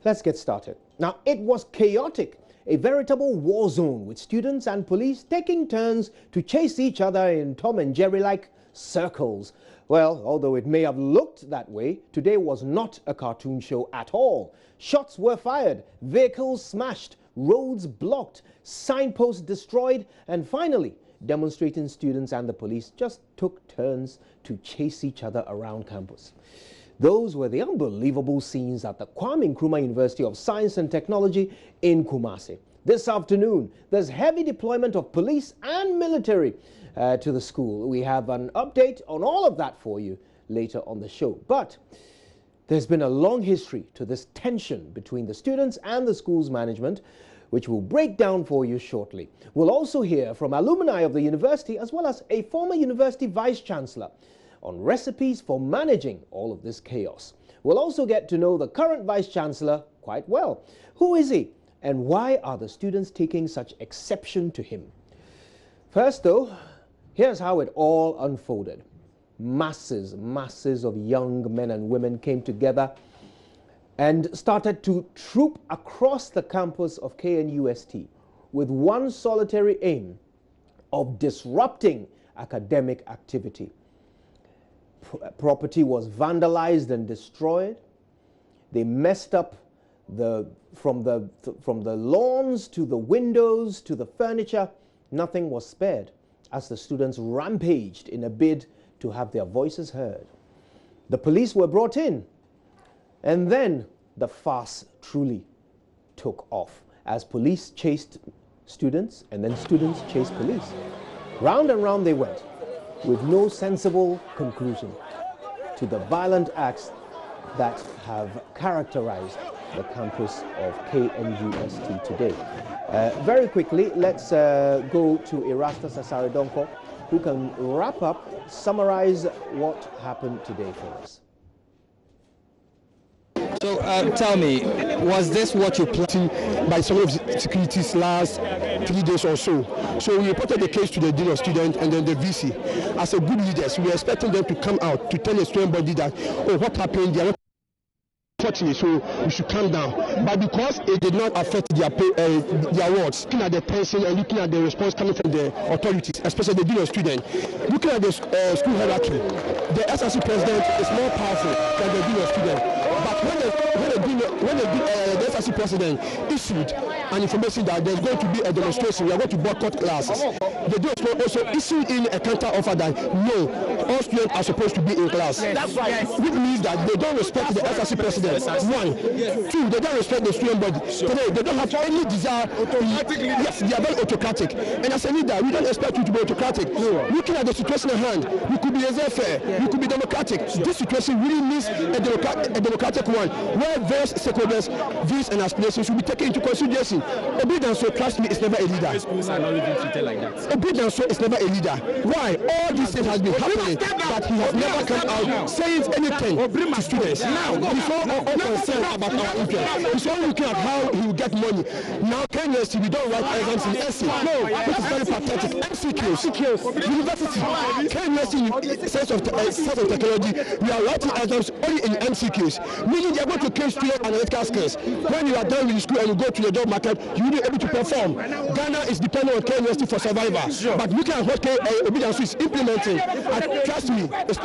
Let's get started. Now, it was chaotic, a veritable war zone with students and police taking turns to chase each other in Tom and Jerry-like circles. Well, although it may have looked that way, today was not a cartoon show at all. Shots were fired, vehicles smashed, roads blocked, signposts destroyed, and finally, demonstrating students and the police just took turns to chase each other around campus. Those were the unbelievable scenes at the Kwame Nkrumah University of Science and Technology in Kumasi. This afternoon, there's heavy deployment of police and military to the school. We have an update on all of that for you later on the show. But there's been a long history to this tension between the students and the school's management, which we'll break down for you shortly. We'll also hear from alumni of the university as well as a former university vice-chancellor on recipes for managing all of this chaos. We'll also get to know the current vice-chancellor quite well. Who is he and why are the students taking such exception to him? First though, here's how it all unfolded. Masses of young men and women came together and started to troop across the campus of KNUST with one solitary aim of disrupting academic activity. Property was vandalized and destroyed. They messed up from the lawns to the windows to the furniture. Nothing was spared as the students rampaged in a bid to have their voices heard. The police were brought in, and then the farce truly took off as police chased students and then students chased police. Round and round they went, with no sensible conclusion to the violent acts that have characterized the campus of KNUST today. Very quickly, let's go to Erastus Asaridonko, who can wrap up, summarize what happened today for us. So tell me, was this what you planned by some of the securities last 3 days or so? So we reported the case to the dean of students and then the VC. As a good leaders, we were expecting them to come out to tell the student body that, oh, what happened, they are not fortunate, so we should calm down. But because it did not affect their words, looking at the tension and looking at the response coming from the authorities, especially the dean of students, looking at the school hierarchy, the SRC president is more powerful than the dean of students. But when the SRC president issued an information that there's going to be a demonstration, we are going to boycott classes, the dean of students also issued in a counter offer that no, all students are supposed to be in class. That's right. Which means that they don't respect the SRC president. One. Two, they don't respect the student body. Today, they don't have any desire to... Yes, they are very autocratic. And as a leader, we don't expect you to be autocratic. No. Looking at the situation at hand, we could be laissez-faire, we could be democratic. This situation really needs a democratic one, where various stakeholders' views and aspirations will be taken into consideration. Obidanso, trust me, is never a leader. Schools are not even treated like that. Obidanso is never a leader. Why? All these things has been happening, but he has never come out saying anything to students. Before all concerned about our interest. He's only looking at how he will get money. Now, KNUST, we don't write exams in essay. No, this is very pathetic. MCQs, university, KNUST, Science of Technology, we are writing exams only in MCQs, meaning they are going to train student analytical skills. When you are done with the school and you go to the job market, you will be able to perform. Ghana is dependent on KNUST for survival. Sure. But looking at what Obidanso is implementing, trust me, it's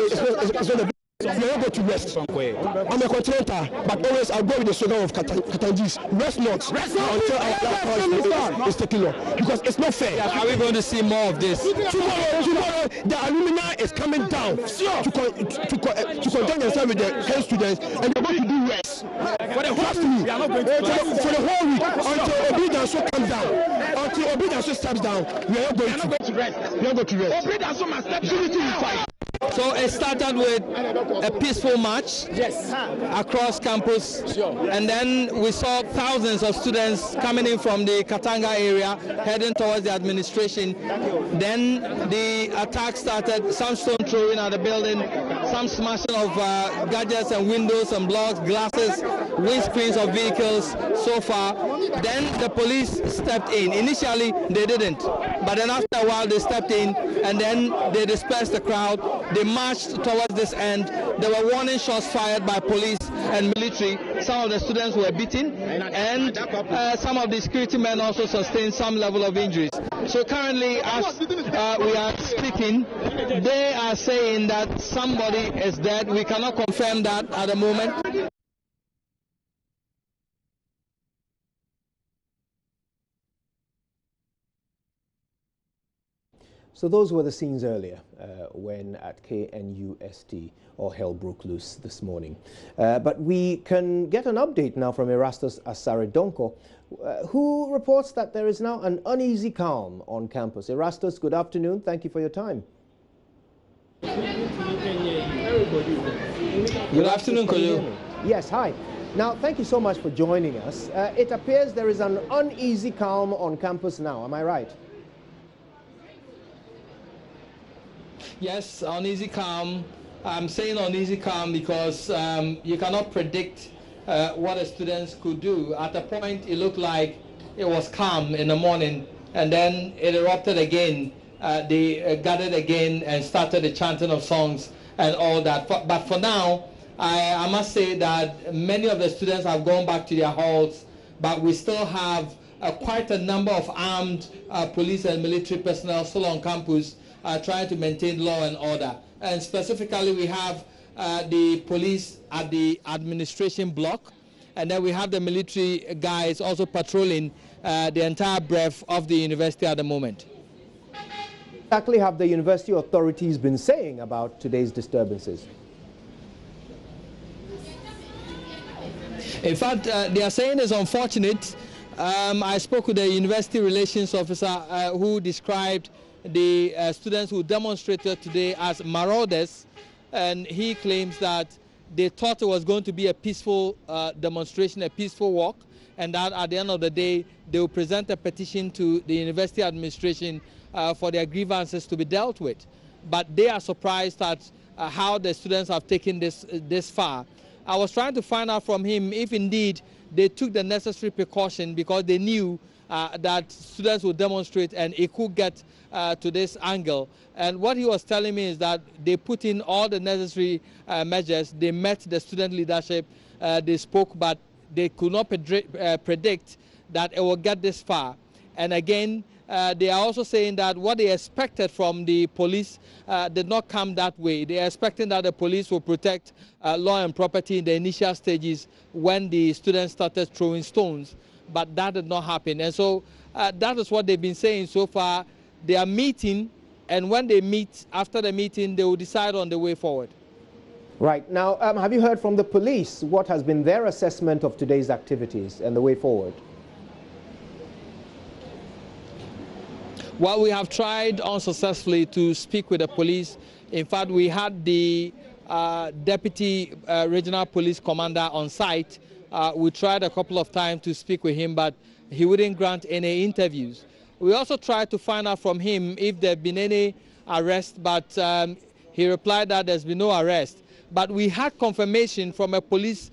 not a we are not going to rest. I'm a continental, but always I go with the slogan of Katanjis. Rest not until our power is taken off. Because it's not fair. Are we going to see more of this? Tomorrow the alumni is coming down to conjoin themselves with the K students, and they're going to do rest. Trust me, for the whole week, until Obidanso comes down, until Obidanso steps down, we are not going to rest. We are going to rest. Obidanso must step down. So it started with a peaceful march across campus, and then we saw thousands of students coming in from the Katanga area heading towards the administration. Then the attack started, some stone throwing at the building, some smashing of gadgets and windows and blocks, glasses, windscreens of vehicles so far. Then the police stepped in. Initially they didn't, but then after a while they stepped in and then they dispersed the crowd. They they marched towards this end, there were warning shots fired by police and military. Some of the students were beaten, and some of the security men also sustained some level of injuries. So currently, as we are speaking, they are saying that somebody is dead. We cannot confirm that at the moment. So those were the scenes earlier when at KNUST all hell broke loose this morning. But we can get an update now from Erastus Asaredonko, who reports that there is now an uneasy calm on campus. Erastus, good afternoon. Thank you for your time. Good afternoon, Koyo. Yes, hi. Now, thank you so much for joining us. It appears there is an uneasy calm on campus now. Am I right? Yes, uneasy calm. I'm saying uneasy calm because you cannot predict what the students could do. At a point, it looked like it was calm in the morning, and then it erupted again. They gathered again and started the chanting of songs and all that. But for now, I must say that many of the students have gone back to their halls, but we still have quite a number of armed police and military personnel still on campus, trying to maintain law and order. And specifically, we have the police at the administration block, and then we have the military guys also patrolling the entire breadth of the university at the moment. Exactly have the university authorities been saying about today's disturbances? In fact, they are saying it's unfortunate. I spoke with the university relations officer who described the students who demonstrated today as marauders, and he claims that they thought it was going to be a peaceful demonstration, a peaceful walk, and that at the end of the day they will present a petition to the university administration for their grievances to be dealt with. But they are surprised at how the students have taken this far. I was trying to find out from him if indeed they took the necessary precaution, because they knew that students would demonstrate and it could get to this angle. And what he was telling me is that they put in all the necessary measures. They met the student leadership, they spoke, but they could not predict that it will get this far. And again, they are also saying that what they expected from the police did not come that way. They are expecting that the police will protect law and property in the initial stages when the students started throwing stones, but that did not happen. And so that is what they've been saying so far. They are meeting, and when they meet, after the meeting, they will decide on the way forward. Right. Now, have you heard from the police what has been their assessment of today's activities and the way forward? Well, we have tried unsuccessfully to speak with the police. In fact, we had the deputy regional police commander on site. We tried a couple of times to speak with him, but he wouldn't grant any interviews. We also tried to find out from him if there have been any arrests, but he replied that there's been no arrest. But we had confirmation from a police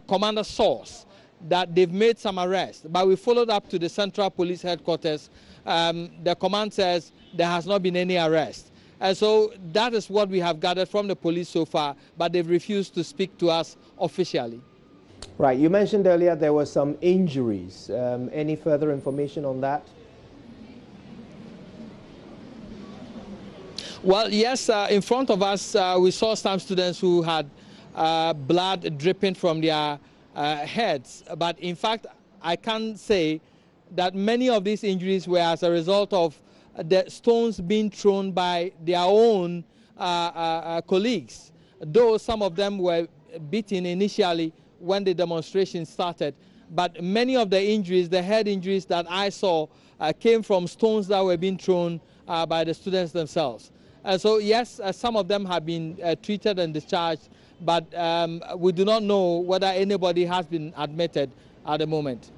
commander source that they've made some arrests. But we followed up to the Central Police Headquarters. The command says there has not been any arrest. And so that is what we have gathered from the police so far, but they've refused to speak to us officially. Right. You mentioned earlier there were some injuries. Any further information on that? Well, yes, in front of us, we saw some students who had blood dripping from their heads. But in fact, I can say that many of these injuries were as a result of the stones being thrown by their own colleagues, though some of them were beaten initially when the demonstration started. But many of the injuries, the head injuries that I saw, came from stones that were being thrown by the students themselves. And so, yes, some of them have been treated and discharged, but we do not know whether anybody has been admitted at the moment.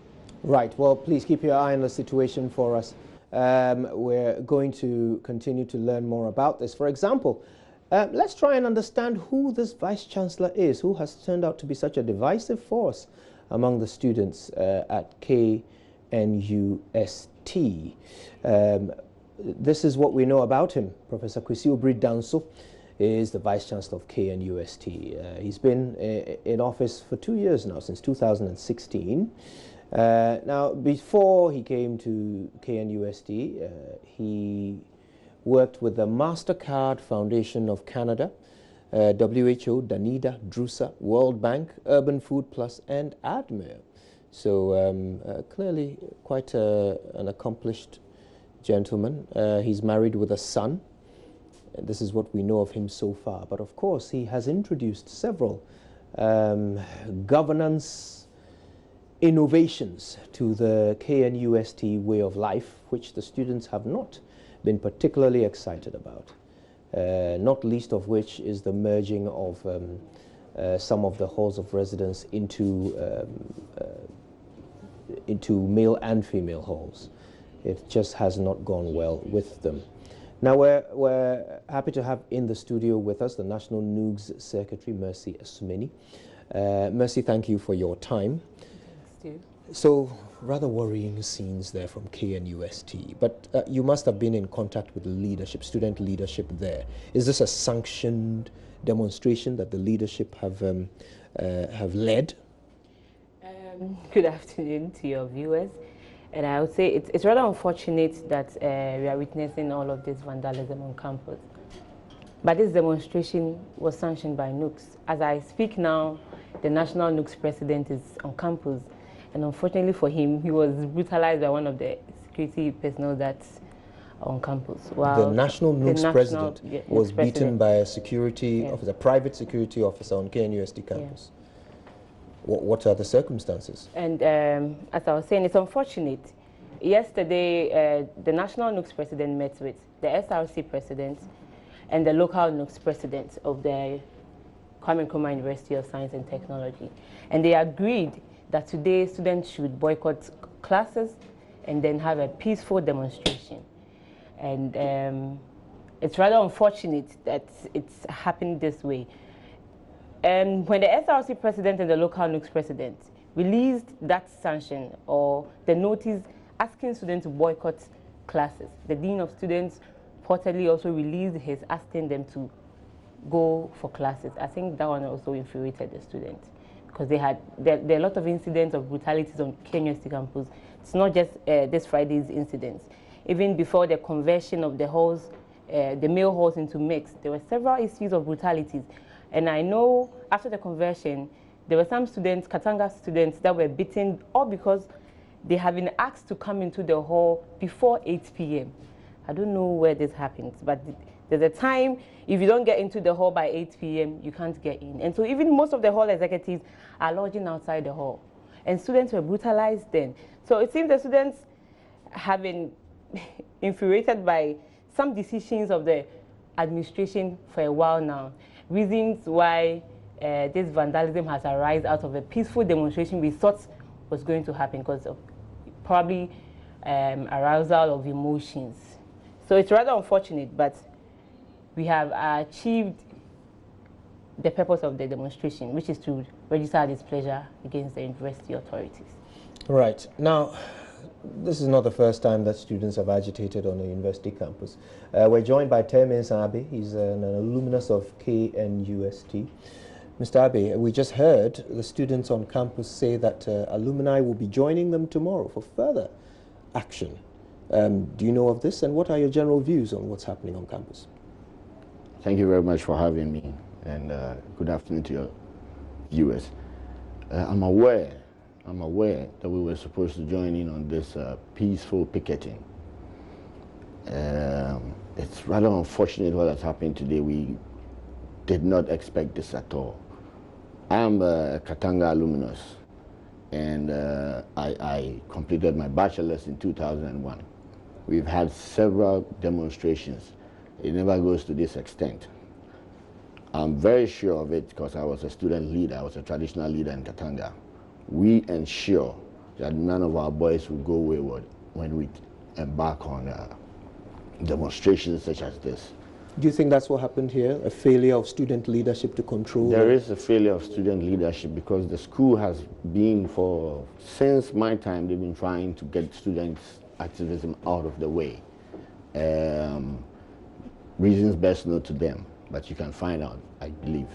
Right. Well, please keep your eye on the situation for us. We're going to continue to learn more about this. For example, let's try and understand who this Vice-Chancellor is, who has turned out to be such a divisive force among the students at KNUST. This is what we know about him. Professor Kwesi Obri Danso is the Vice Chancellor of KNUST. He's been in office for 2 years now, since 2016. Now, before he came to KNUST, he worked with the MasterCard Foundation of Canada, WHO, Danida, DRUSA, World Bank, Urban Food Plus, and ADMIR. So clearly quite an accomplished gentleman. He's married with a son. This is what we know of him so far. But of course, he has introduced several governance innovations to the KNUST way of life, which the students have not been particularly excited about. Not least of which is the merging of some of the halls of residence into male and female halls. It just has not gone well with them. Now we're happy to have in the studio with us the National NUGS Secretary, Mercy Asumeni. Mercy, thank you for your time. Thanks, So, rather worrying scenes there from KNUST, but you must have been in contact with leadership, student leadership there. Is this a sanctioned demonstration that the leadership have led? Good afternoon to your viewers. And I would say it's rather unfortunate that we are witnessing all of this vandalism on campus. But this demonstration was sanctioned by NUGS. As I speak now, the National NUGS president is on campus. And unfortunately for him, he was brutalized by one of the security personnel that's on campus. The National NUGS president was beaten by a security officer, a private security officer on KNUST campus. What are the circumstances? And as I was saying, it's unfortunate. Yesterday, the National NUGS president met with the SRC president and the local NUGS president of the Kwame Nkrumah University of Science and Technology. And they agreed that today students should boycott classes and then have a peaceful demonstration. And it's rather unfortunate that it's happened this way. And when the SRC president and the local NUGS president released that sanction or the notice asking students to boycott classes, the dean of students reportedly also released his asking them to go for classes. I think that one also infuriated the students because there are a lot of incidents of brutalities on KNUST campus. It's not just this Friday's incidents. Even before the conversion of the halls, the male halls into mixed, there were several issues of brutalities. And I know after the conversion, there were some students, Katanga students, that were beaten all because they have been asked to come into the hall before 8 p.m. I don't know where this happens, but there's a time, if you don't get into the hall by 8 p.m., you can't get in. And so even most of the hall executives are lodging outside the hall. And students were brutalized then. So it seems the students have been infuriated by some decisions of the administration for a while now. Reasons why this vandalism has arisen out of a peaceful demonstration we thought was going to happen because of probably arousal of emotions. So it's rather unfortunate, but we have achieved the purpose of the demonstration, which is to register our displeasure against the university authorities. Right. Now, this is not the first time that students have agitated on a university campus. We're joined by Temin Abe. He's an alumnus of KNUST. Mr. Abe, we just heard the students on campus say that alumni will be joining them tomorrow for further action. Do you know of this, and what are your general views on what's happening on campus? Thank you very much for having me, and good afternoon to your viewers. I'm aware that we were supposed to join in on this peaceful picketing. It's rather unfortunate what has happened today. We did not expect this at all. I am a Katanga alumnus, and I completed my bachelor's in 2001. We've had several demonstrations. It never goes to this extent. I'm very sure of it because I was a student leader. I was a traditional leader in Katanga. We ensure that none of our boys will go wayward when we embark on demonstrations such as this. Do you think that's what happened here, a failure of student leadership to control? There is a failure of student leadership because the school has been since my time, they've been trying to get students' activism out of the way. Reasons best known to them. but you can find out, I believe.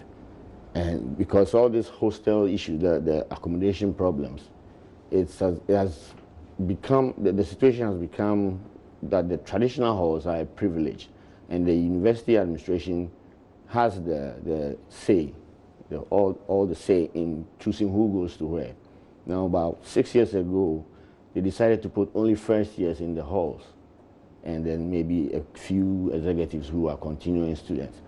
And because all this hostel issue, the accommodation problems, it has become, the situation has become that the traditional halls are a privilege, and the university administration has the say, all the say in choosing who goes to where. Now, about 6 years ago, they decided to put only first years in the halls, and then maybe a few executives who are continuing students.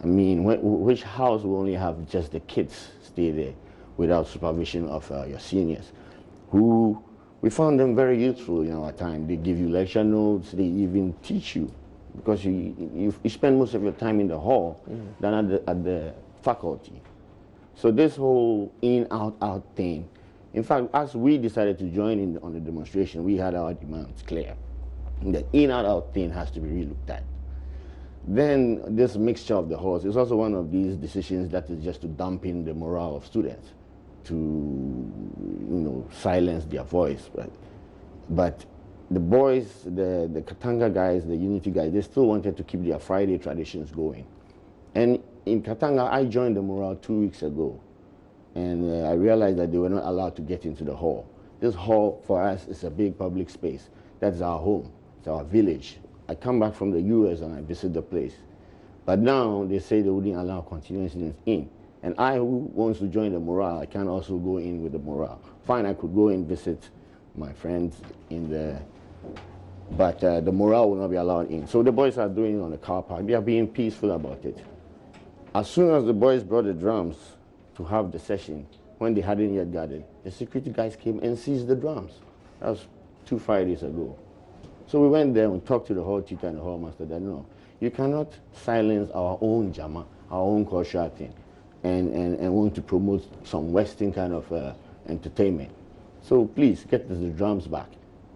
I mean, which house will only have just the kids stay there without supervision of your seniors, who we found them very useful in our time. They give you lecture notes, they even teach you, because you spend most of your time in the hall than at the faculty. So this whole in, out thing, in fact, as we decided to join in on the demonstration, we had our demands clear. The in, out thing has to be relooked at. Then this mixture of the halls is also one of these decisions that is just to dampen the morale of students, to silence their voice. But the boys, the Katanga guys, the Unity guys, they still wanted to keep their Friday traditions going. And in Katanga, I joined the morale 2 weeks ago, and I realized that they were not allowed to get into the hall. This hall for us is a big public space. That's our home. It's our village. I come back from the US and I visit the place. But now they say they wouldn't allow continuing students in. And I, who wants to join the morale, I can also go in with the morale. Fine, I could go and visit my friends in the, but the morale will not be allowed in. So the boys are doing it on the car park. They are being peaceful about it. As soon as the boys brought the drums to have the session, when they hadn't yet gathered, the security guys came and seized the drums. That was 2 Fridays ago. So we went there and talked to the hall tutor and the hall master that no, you cannot silence our own Jama, our own cultural thing, and want to promote some Western kind of entertainment. So please get the drums back.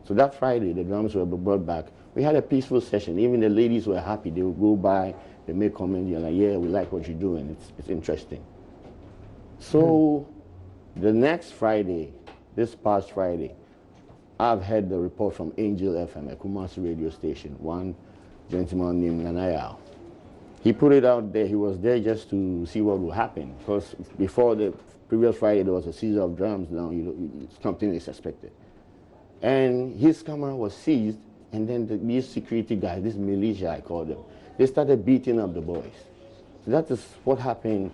So that Friday, the drums were brought back. We had a peaceful session. Even the ladies were happy. They would go by, they make comments, they're like, yeah, we like what you're doing. It's interesting. So the next Friday, this past Friday, I've heard the report from Angel FM, a Kumasi radio station, one gentleman named Nanayao. He put it out there. He was there just to see what would happen. Because before the previous Friday, there was a seizure of drums. Now, something is suspected. And his camera was seized, and then these security guys, this militia, I call them, they started beating up the boys. So that is what happened.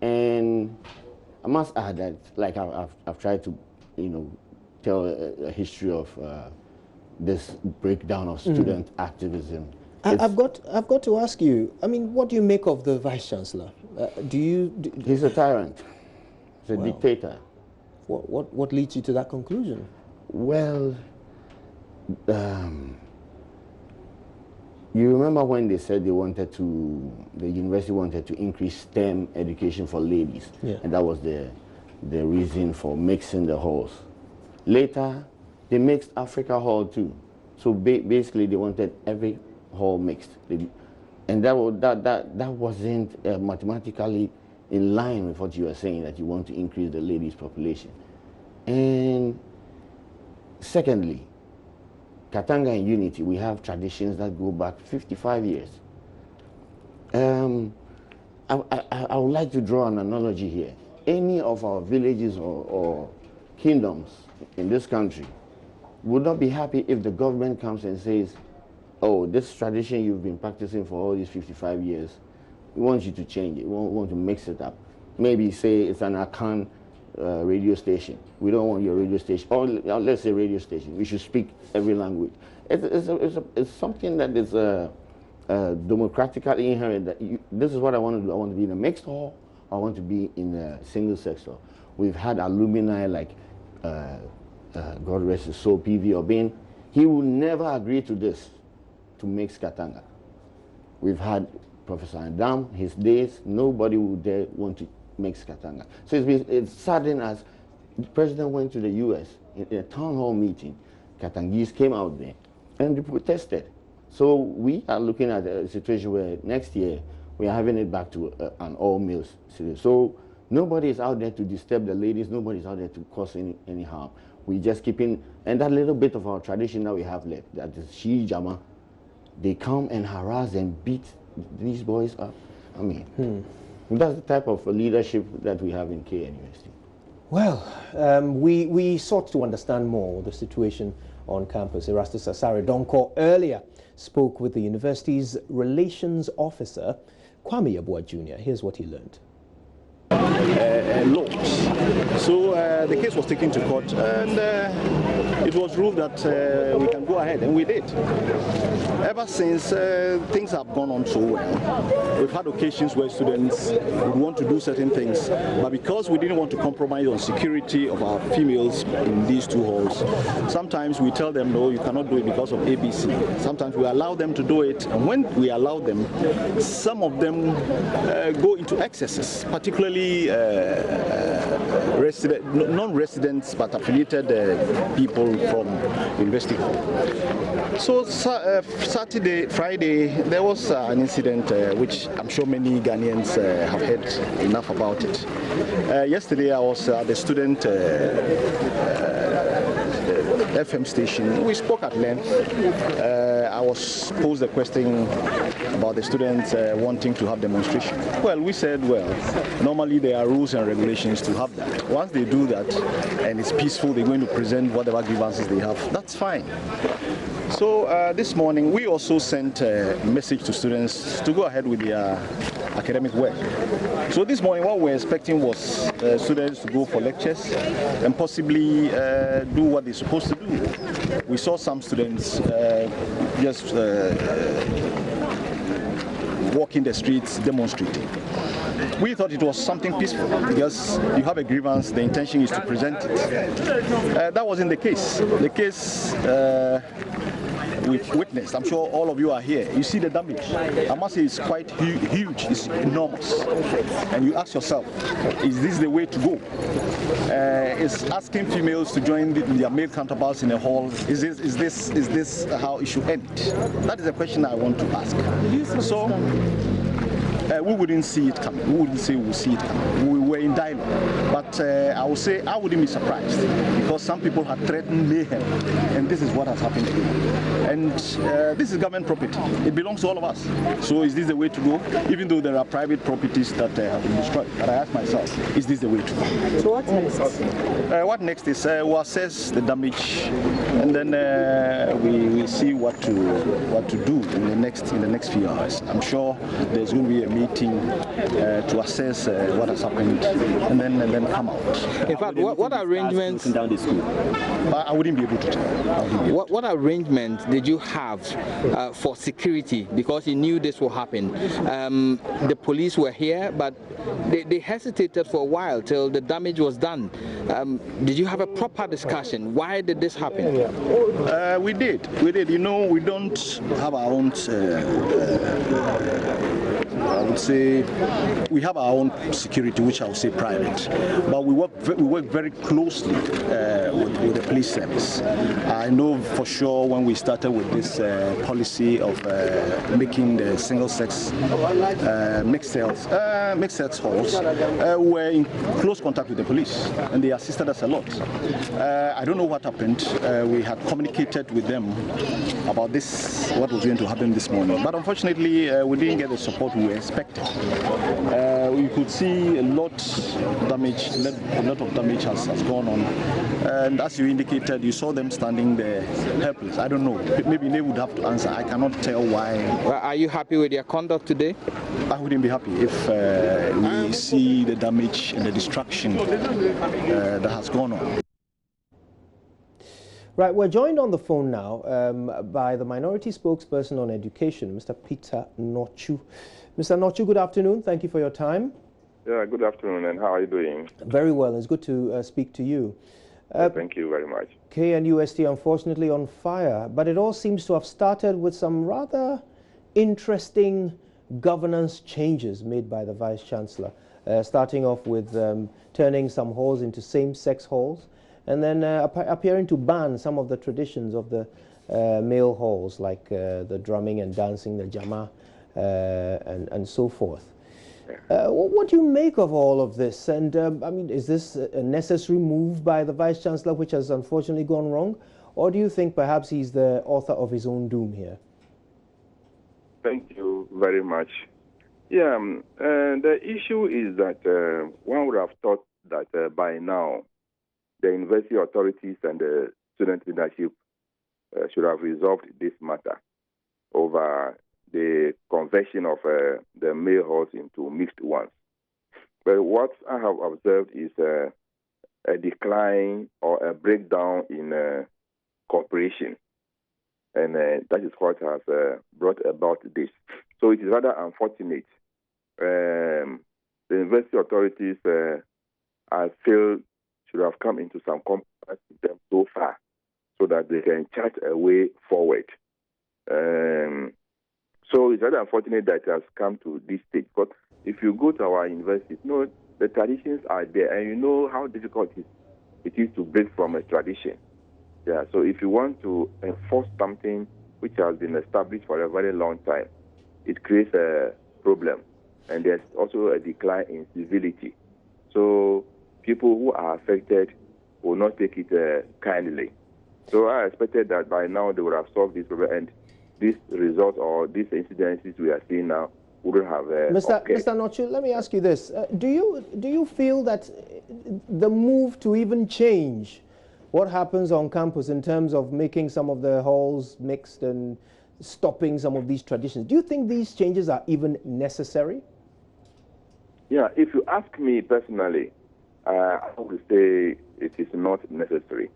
And I must add that, like I've tried to, tell a history of this breakdown of student activism. I've got to ask you, I mean, what do you make of the Vice Chancellor? He's a tyrant. He's a dictator. What leads you to that conclusion? Well, you remember when they said the university wanted to increase STEM education for ladies, and that was the reason for mixing the halls. Later, they mixed Africa Hall too. So basically, they wanted every hall mixed, and that wasn't mathematically in line with what you were saying, that you want to increase the ladies' population. And secondly, Katanga and Unity, we have traditions that go back 55 years. I would like to draw an analogy here. Any of our villages or kingdoms in this country would not be happy if the government comes and says, oh, this tradition you've been practicing for all these 55 years, we want you to change it, we want to mix it up. Maybe say it's an Akan radio station. We don't want your radio station, or let's say radio station. We should speak every language. It's something that is democratically inherent. This is what I want to do. I want to be in a mixed hall. I want to be in a single sex hall. We've had alumni like, God rest his soul, P.V. Obin. He will never agree to this, to mix Katanga. We've had Professor Adam, his days, nobody would dare want to mix Katanga. So it's saddening as the president went to the US in a town hall meeting. Katangese came out there and they protested. So we are looking at a situation where next year we are having it back to an all-male city. So nobody is out there to disturb the ladies, nobody is out there to cause any harm. We just keep in, and that little bit of our tradition that we have left, that is Shi Jama, they come and harass and beat these boys up. I mean, that's the type of leadership that we have in KNUST. Well, we sought to understand more the situation on campus. Erastus Asare Donko earlier spoke with the university's relations officer, Kwame Yabua Jr. Here's what he learned. Laws. So the case was taken to court, and it was ruled that we can go ahead, and we did. Ever since, things have gone on so well. We've had occasions where students would want to do certain things, but because we didn't want to compromise on security of our females in these two halls, sometimes we tell them, no, you cannot do it because of ABC. Sometimes we allow them to do it, and when we allow them, some of them go into excesses, particularly non-residents but affiliated people from University Hall. So Saturday, Friday, there was an incident which I'm sure many Ghanaians have heard enough about it. Yesterday I was at the student FM station. We spoke at length. I was posed a question about the students wanting to have demonstration. Well, we said, well, normally there are rules and regulations to have that. Once they do that and it's peaceful, they're going to present whatever grievances they have. That's fine. So this morning we also sent a message to students to go ahead with their academic work. So this morning what we're expecting was students to go for lectures and possibly do what they're supposed to do. We saw some students just walking the streets demonstrating. We thought it was something peaceful because you have a grievance, the intention is to present it. That wasn't the case. The case we've witnessed, I'm sure all of you are here, you see the damage. I must say it's quite huge, it's enormous. And you ask yourself, is this the way to go? Is asking females to join their male counterparts in a hall, is this how it should end? That is a question I want to ask. So, we wouldn't see it coming. We wouldn't say we'll see it coming. We were in dialogue. But I would say I wouldn't be surprised because some people had threatened mayhem, and this is what has happened today. And this is government property. It belongs to all of us. So is this the way to go? Even though there are private properties that have been destroyed. But I ask myself, is this the way to go? So what next? What next is we'll assess the damage, and then we see what to do in the next few hours. I'm sure there's going to be a meeting to assess what has happened, and then come out. In fact, what arrangements? Down the school? I wouldn't be able to tell. What arrangement did you have for security? Because you knew this will happen. The police were here, but they hesitated for a while till the damage was done. Did you have a proper discussion? Why did this happen? We did. You know, we don't have our own. I would say we have our own security, which I would say private, but we work very closely with the police service. I know for sure when we started with this policy of making the single-sex mixed-sex halls, we were in close contact with the police, and they assisted us a lot. I don't know what happened. We had communicated with them about this, what was going to happen this morning, but unfortunately we didn't get the support we were expecting. We could see a lot of damage has gone on, and as you indicated, you saw them standing there helpless. I don't know, maybe they would have to answer. I cannot tell why. Are you happy with their conduct today? I wouldn't be happy if we see the damage and the destruction that has gone on. Right, we're joined on the phone now by the minority spokesperson on education, Mr. Peter Nochu. Mr. Nochu, good afternoon. Thank you for your time. Yeah, good afternoon, and how are you doing? Very well. It's good to speak to you. Thank you very much. KNUST, unfortunately, on fire, but it all seems to have started with some rather interesting governance changes made by the Vice-Chancellor, starting off with turning some halls into same-sex halls, and then appearing to ban some of the traditions of the male halls, like the drumming and dancing, the jama, and so forth. What do you make of all of this? And I mean, is this a necessary move by the Vice-Chancellor, which has unfortunately gone wrong? Or do you think perhaps he's the author of his own doom here? Thank you very much. Yeah, the issue is that one would have thought that by now the university authorities and the student leadership should have resolved this matter over the conversion of the male halls into mixed ones. But what I have observed is a decline or a breakdown in cooperation. And that is what has brought about this. So it is rather unfortunate. The university authorities, I feel, should have come into some compromise with them so far so that they can chart a way forward. So it's rather unfortunate that it has come to this stage. But if you go to our universities, you know, the traditions are there, and you know how difficult it is to break from a tradition. Yeah, so if you want to enforce something which has been established for a very long time, it creates a problem. And there's also a decline in civility. So people who are affected will not take it kindly. So I expected that by now they would have solved this problem, and this result or these incidences we are seeing now wouldn't have Mr. Nochu, let me ask you this. Do you feel that the move to even change what happens on campus in terms of making some of the halls mixed and stopping some of these traditions, do you think these changes are even necessary? Yeah, if you ask me personally, I would say it is not necessary.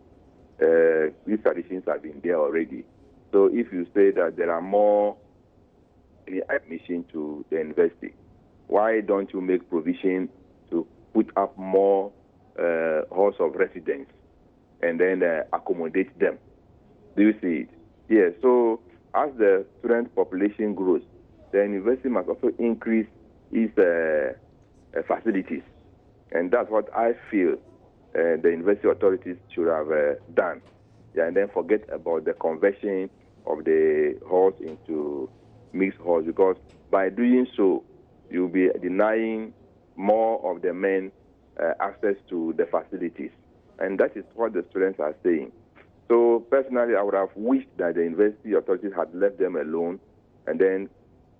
These traditions have been there already. So if you say that there are more admission to the university, why don't you make provision to put up more halls of residence and then accommodate them? Do you see it? Yes. So as the student population grows, the university must also increase its facilities. And that's what I feel the university authorities should have done. Yeah, and then forget about the conversion of the halls into mixed halls, because by doing so, you'll be denying more of the men access to the facilities. And that is what the students are saying. So personally, I would have wished that the university authorities had left them alone and then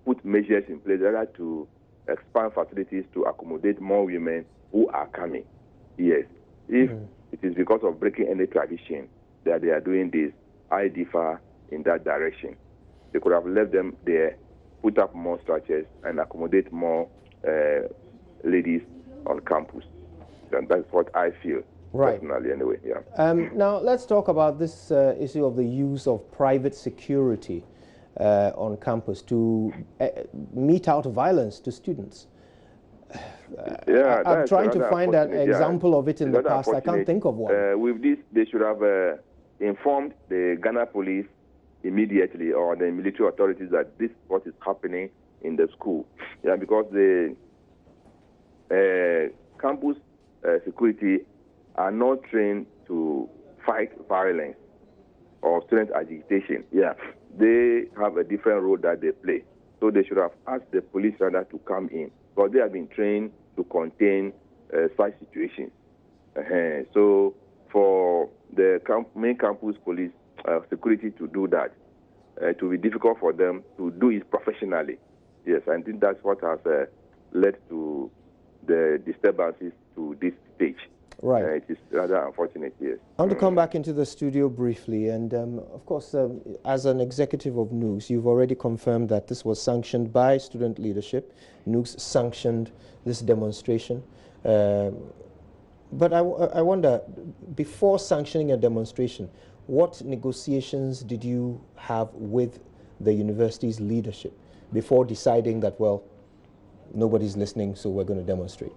put measures in place rather to expand facilities to accommodate more women who are coming. Yes. If it is because of breaking any tradition that they are doing this, I differ in that direction. They could have left them there, put up more structures, and accommodate more ladies on campus. And that's what I feel, personally, anyway. Yeah. Now, let's talk about this issue of the use of private security on campus to mete out violence to students. I'm trying to find an example of it in the past. I can't think of one. With this, they should have informed the Ghana police immediately, or the military authorities, that this is what is happening in the school. Yeah, because the campus security are not trained to fight violence or student agitation. Yeah, they have a different role that they play. So they should have asked the police rather to come in, because they have been trained to contain such situations. So for the main campus police security to do that, it will be difficult for them to do it professionally. Yes, I think that's what has led to the disturbances to this stage. Right. It is rather unfortunate, yes. I want to come back into the studio briefly, and of course, as an executive of KNUST, you've already confirmed that this was sanctioned by student leadership. KNUST sanctioned this demonstration. But I wonder, before sanctioning a demonstration, what negotiations did you have with the university's leadership before deciding that, well, nobody's listening, so we're going to demonstrate?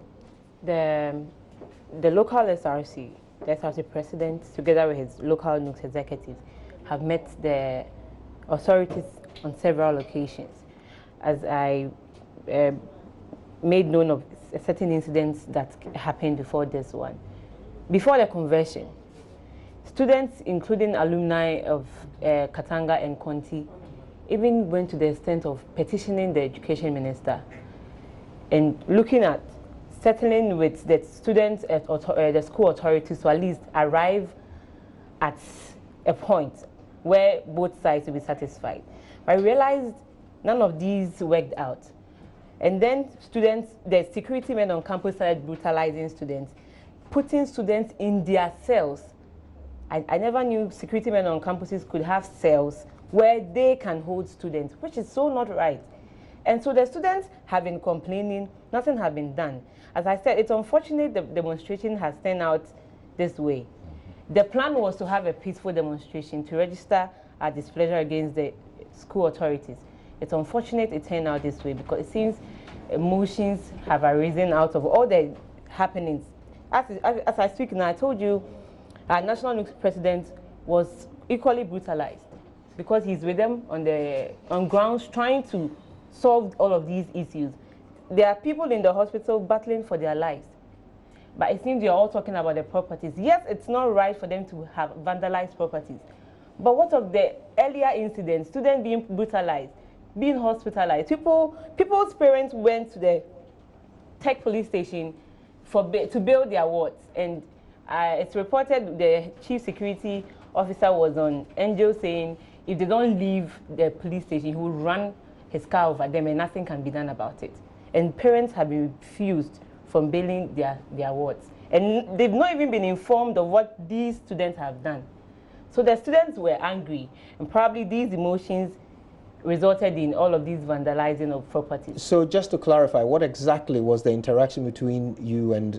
The local SRC, the SRC president, together with his local KNUST executives, have met the authorities on several occasions. As I made known of certain incidents that happened before this one. Before the conversion, students, including alumni of Katanga and Konti, even went to the extent of petitioning the education minister and looking at settling with the students at the school authorities to at least arrive at a point where both sides will be satisfied. But I realized none of these worked out. And then the security men on campus started brutalizing students, putting students in their cells. I never knew security men on campuses could have cells where they can hold students, which is so not right. And so the students have been complaining, nothing has been done. As I said, it's unfortunate the demonstration has turned out this way. The plan was to have a peaceful demonstration to register our displeasure against the school authorities. It's unfortunate it turned out this way because it seems emotions have arisen out of all the happenings. As I speak now, I told you our national NUST president was equally brutalized because he's with them on grounds trying to solve all of these issues. There are people in the hospital battling for their lives. But it seems you're all talking about the properties. Yes, it's not right for them to have vandalized properties. But what of the earlier incidents, students being brutalized, being hospitalized? People's parents went to the Tech police station to bail their wards. And it's reported the chief security officer was on Angel saying if they don't leave the police station, he will run his car over them and nothing can be done about it. And parents have been refused from bailing their wards. And they've not even been informed of what these students have done. So the students were angry, and probably these emotions resulted in all of these vandalizing of properties. So just to clarify, what exactly was the interaction between you and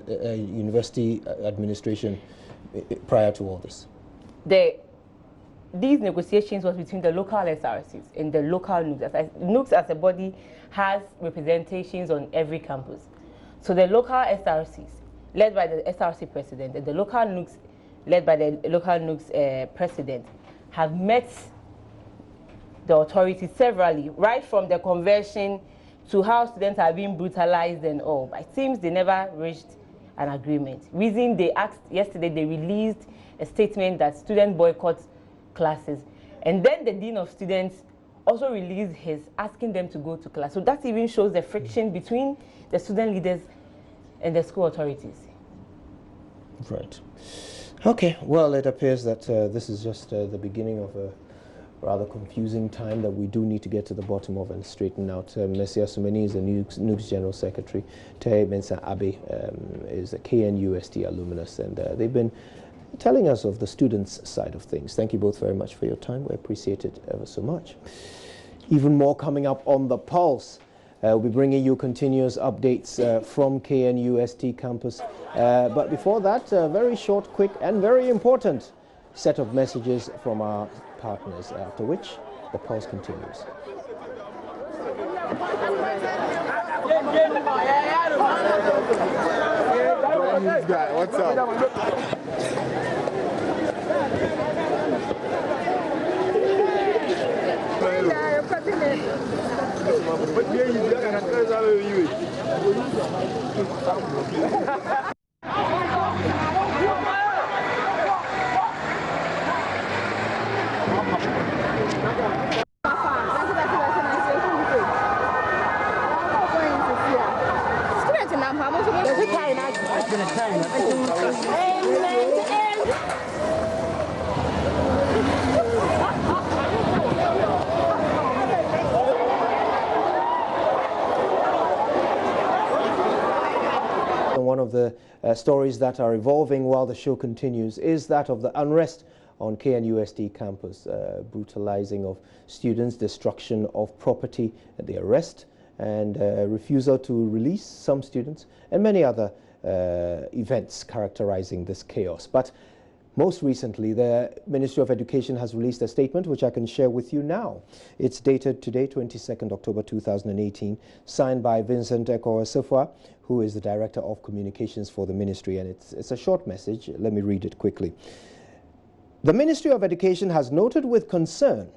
university administration prior to all this? These negotiations was between the local SRCs and the local NUST. NUST as a body has representations on every campus. So the local SRCs, led by the SRC president, and the local NUST, led by the local NUST president, have met the authorities severally, right from the conversion to how students are being brutalized and all. But it seems they never reached an agreement. Reason they asked yesterday, they released a statement that students boycott classes. And then the dean of students also released his asking them to go to class. So that even shows the friction between the student leaders and the school authorities. Right. Okay, well, it appears that this is just the beginning of a rather confusing time that we do need to get to the bottom of and straighten out. Messi Asumeni is the NUST General Secretary. Tei Mensah Abe is a KNUST alumnus, and they've been telling us of the students' side of things. Thank you both very much for your time. We appreciate it ever so much. Even more coming up on The Pulse. We'll be bringing you continuous updates from KNUST campus. But before that, a very short, quick, and very important set of messages from our partners, after which The Pulse continues. What's up? One of the stories that are evolving while the show continues is that of the unrest on KNUST campus, brutalizing of students, destruction of property, the arrest and refusal to release some students, and many other events characterizing this chaos. But most recently, the Ministry of Education has released a statement which I can share with you now. It's dated today, 22nd October 2018, signed by Vincent Ekowasifwa, who is the Director of Communications for the Ministry, and it's a short message. Let me read it quickly. The Ministry of Education has noted with concern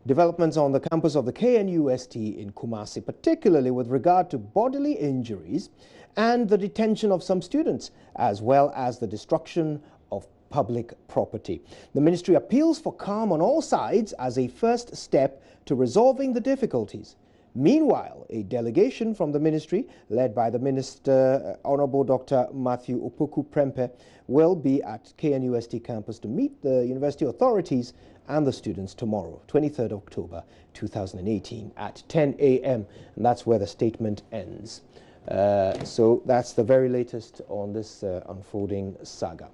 developments on the campus of the KNUST in Kumasi, particularly with regard to bodily injuries and the detention of some students, as well as the destruction of public property. The ministry appeals for calm on all sides as a first step to resolving the difficulties. Meanwhile, a delegation from the ministry, led by the Minister, Honorable Dr. Matthew Opoku Prempeh, will be at KNUST campus to meet the university authorities and the students tomorrow, 23rd October 2018 at 10 a.m. And that's where the statement ends. So that's the very latest on this unfolding saga.